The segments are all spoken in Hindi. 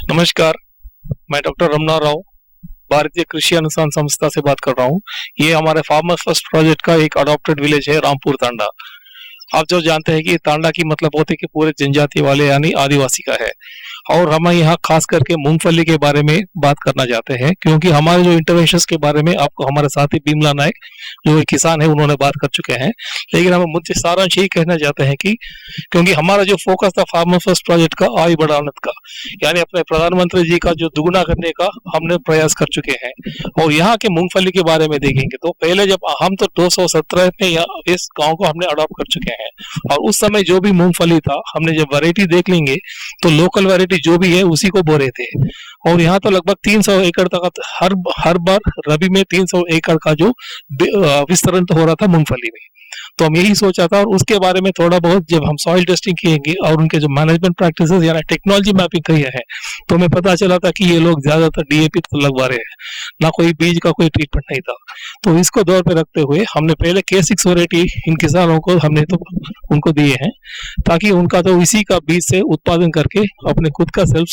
नमस्कार। मैं डॉक्टर रमना राव भारतीय कृषि अनुसंधान संस्था से बात कर रहा हूँ। ये हमारे फार्मर फर्स्ट प्रोजेक्ट का एक अडॉप्टेड विलेज है, रामपुर तांडा। आप जो जानते हैं कि तांडा की मतलब होते कि पूरे जनजाति वाले यानी आदिवासी का है। और हम यहाँ खास करके मूंगफली के बारे में बात करना चाहते हैं, क्योंकि हमारे जो इंटरवेंशंस के बारे में आपको हमारे साथी बिमला नायक जो एक किसान है उन्होंने बात कर चुके हैं। लेकिन हम मुझे सारांश यही कहना चाहते हैं कि क्योंकि हमारा जो फोकस था फार्मर फर्स्ट प्रोजेक्ट का आय बढ़ाने का, यानी अपने प्रधानमंत्री जी का जो दुगुना करने का हमने प्रयास कर चुके हैं। और यहाँ के मूंगफली के बारे में देखेंगे तो पहले जब हम तो 217 में इस गांव को हमने अडॉप्ट कर चुके हैं, और उस समय जो भी मूंगफली था हमने जब वैरायटी देख लेंगे तो लोकल वैरायटी जो भी है उसी को बो रहे थे। और यहाँ तो लगभग 300 एकड़ तक हर बार रबी में 300 एकड़ का जो विस्तरण तो हो रहा था मूंगफली में। तो हम यही सोचा था, और उसके बारे में थोड़ा बहुत जब हम सॉइल टेस्टिंग किएंगे और उनके जो मैनेजमेंट प्रैक्टिसेस यानी टेक्नोलॉजी मैपिंग किया है तो हमें पता चला था कि ये लोग ज्यादातर डीएपी तो लगवा रहे हैं, ना कोई बीज का कोई ट्रीटमेंट नहीं था। तो इसको दौर पे रखते हुए हमने पहले K6 वैरायटी इन किसानों को हमने तो उनको दिए हैं, ताकि उनका तो इसी का बीज से उत्पादन करके अपने खुद का सेल्फ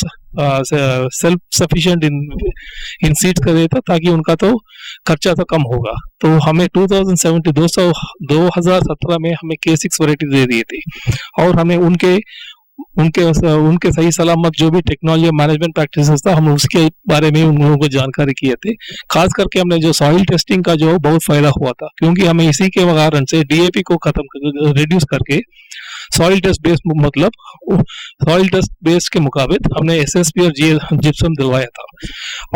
सफिशिएंट इन सीड्स कर देता, ताकि उनका तो खर्चा तो कम होगा। तो हमें 2017 में हमें K6 वैरायटी दे दी थी, और हमें उनके उनके उनके सही सलामत जो भी टेक्नोलॉजी मैनेजमेंट प्रैक्टिसेस था हम उसके बारे में उन लोगों को जानकारी किए थे। खास करके हमने जो सॉइल टेस्टिंग का जो बहुत फायदा हुआ था, क्योंकि हमें इसी के कारण से डीएपी को खत्म रिड्यूस करके सॉइल टेस्ट बेस मतलब सॉइल टेस्ट बेस के मुकाबले हमने एसएसपी और जिप्सम दिलवाया था।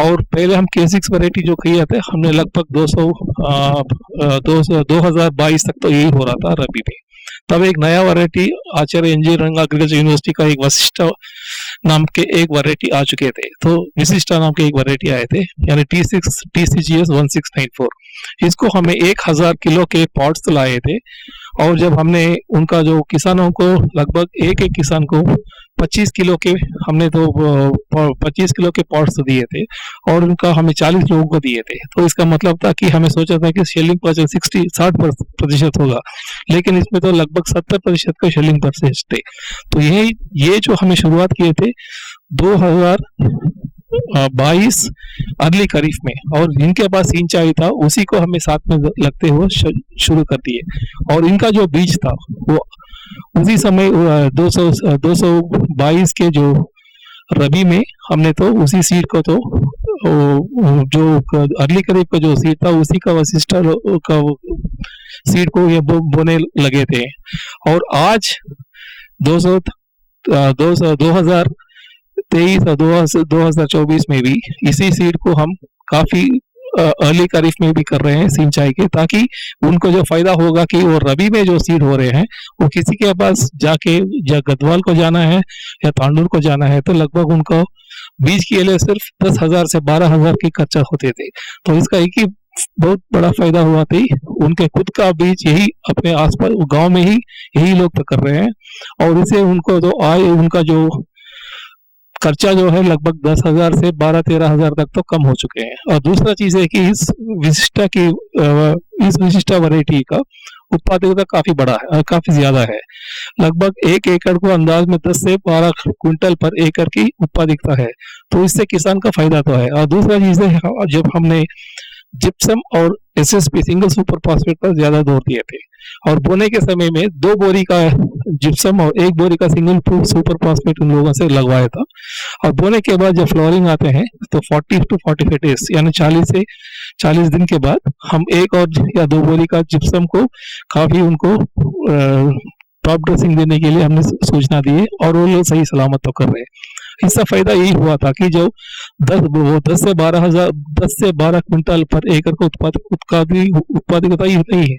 और पहले हम K6 वैरायटी जो किए थे हमने लगभग 2022 तक तो यही हो रहा था रबी में। तब एक नया वैरायटी आचार्य इंजीनियरिंग एग्रीकल्चर यूनिवर्सिटी का एक वशिष्ठा नाम के एक वैरायटी आ चुके थे, तो विशिष्टा नाम के एक वैरायटी आए थे यानी TCGS 1694। इसको हमें 1000 किलो के पॉट्स लाए थे, और जब हमने उनका जो किसानों को लगभग एक किसान को 25 किलो के हमने तो 25 किलो के पॉट्स दिए थे, और उनका हमें 40 लोगों को दिए थे। तो इसका मतलब था कि हमें सोचा था कि शेलिंग परसेंट 60% होगा, लेकिन इसमें तो लगभग 70% का शेलिंग परसेंट थे। तो ये जो हमें शुरुआत किए थे 2022 अर्ली खरीफ में, और जिनके पास सिंचाई था उसी को हमें साथ में लगते हुए शुरू कर दिए। और इनका जो बीज था वो उसी समय 222 के जो रबी में हमने तो उसी सीड को तो जो अर्ली खरीफ का जो सीड था उसी का वशिष्ठा का सीड को ये बोने लगे थे। और आज 2023 और 2024 में भी इसी सीड को हम काफी अर्ली खरीफ में भी कर रहे हैं सिंचाई के, ताकि उनको जो फायदा होगा कि वो रबी में जो सीड हो रहे हैं वो किसी के पास जाके या गढ़वाल को जाना है या तांडुर को जाना है तो लगभग उनको बीज के लिए सिर्फ 10,000 से 12,000 के खर्चा होते थे। तो इसका एक ही बहुत बड़ा फायदा हुआ थी, उनके खुद का बीज यही अपने आसपास गांव में ही यही लोग तो कर रहे हैं, और इसे उनको तो आय उनका जो खर्चा जो है लगभग 10,000 से 12-13,000 तक तो कम हो चुके हैं। और दूसरा चीज है कि इस विशिष्टा वैरायटी का उत्पादकता काफी बड़ा है, काफी ज्यादा है। लगभग 1 एकड़ को अंदाज में 10 से 12 क्विंटल पर एकड़ की उत्पादकता है, तो इससे किसान का फायदा तो है। और दूसरा चीज है जब हमने जिप्सम और एसएसपी सिंगल सुपर फॉस्फेट पर ज्यादा जोर दिए थे, और बोने के समय में 2 बोरी का जिप्सम और 1 बोरी का सिंगल सुपर फॉस्फेट उन लोगों से लगवाया था। और बोने के बाद जब फ्लोरिंग आते हैं तो 40 to 45 डेज यानी 40 से 40 दिन के बाद हम 1 और या 2 बोरी का जिप्सम को काफी उनको टॉप ड्रेसिंग देने के लिए हमने सूचना दी है, और वो लोग सही सलामत तो कर रहे हैं। इसका फायदा यही हुआ था कि जो 10 से 12 क्विंटल पर एकड़ को उत्पादकता ही है,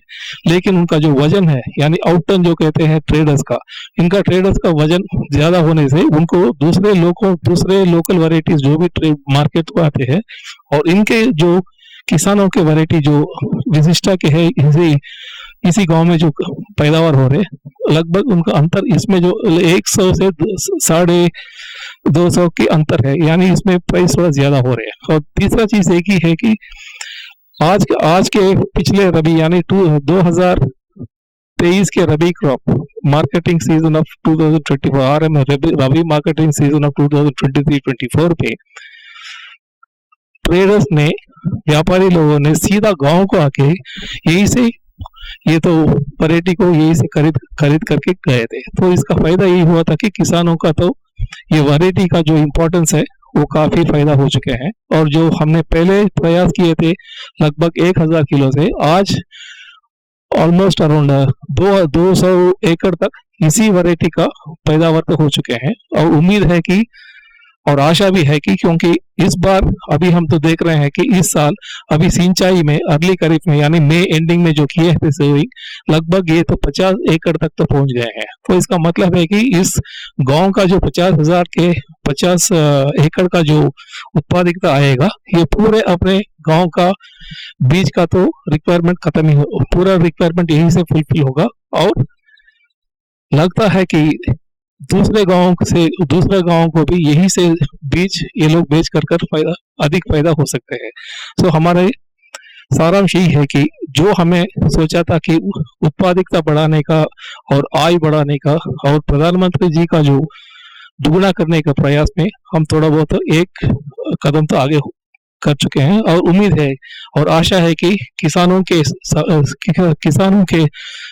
लेकिन उनका जो वजन है यानी आउटटन जो कहते हैं ट्रेडर्स का, इनका ट्रेडर्स का वजन ज्यादा होने से उनको दूसरे लोकल वैरायटीज जो भी मार्केट को आते हैं और इनके जो किसानों के वैरायटी जो विशिष्टा के है इसी गांव में जो पैदावार हो रहे लगभग उनका अंतर इसमें जो 100 से 250 के अंतर है, यानी इसमें प्राइस थोड़ा ज्यादा हो रहे हैं। और तीसरा चीज एक ही है कि आज के पिछले रबी यानी 2023 के rabi crop marketing season of 2024 RM rabi marketing season of 2023-24 पे ट्रेडर्स ने, व्यापारी लोगों ने सीधा गांव को आके यही से ये तो वैरायटी को यही से खरीद करके गए थे। तो इसका फायदा यही हुआ था कि किसानों का तो ये वैरायटी का जो इम्पोर्टेंस है वो काफी फायदा हो चुके हैं। और जो हमने पहले प्रयास किए थे लगभग 1000 किलो से, आज ऑलमोस्ट अराउंड 200 एकड़ तक इसी वैरायटी का पैदावार तो हो चुके हैं। और उम्मीद है कि, और आशा भी है कि, क्योंकि इस बार अभी हम तो देख रहे हैं कि इस साल अभी सिंचाई में अर्ली खरीफ में यानी मई एंडिंग में जो किए थे सोइंग लगभग ये तो 50 एकड़ तक तो पहुंच गए हैं। तो इसका मतलब है कि इस गांव का जो 50 एकड़ का जो उत्पादकता आएगा, ये पूरे अपने गांव का बीज का तो रिक्वायरमेंट खत्म ही हो, पूरा रिक्वायरमेंट यही से फुलफिल होगा। और लगता है कि दूसरे गांव को भी यही से बीज ये लोग बेच कर अधिक फायदा हो सकते हैं। तो हमारे सारांश यही है कि जो हमें सोचा था कि उत्पादकता बढ़ाने का और आय बढ़ाने का और प्रधानमंत्री जी का जो दुगुना करने का प्रयास में हम थोड़ा बहुत एक कदम तो आगे कर चुके हैं। और उम्मीद है और आशा है कि किसानों के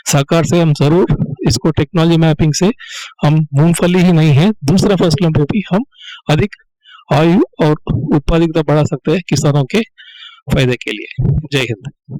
सहकार से हम जरूर इसको टेक्नोलॉजी मैपिंग से हम मूंगफली ही नहीं है दूसरे फसलों पे भी हम अधिक आयु और उत्पादकता बढ़ा सकते हैं किसानों के फायदे के लिए। जय हिंद।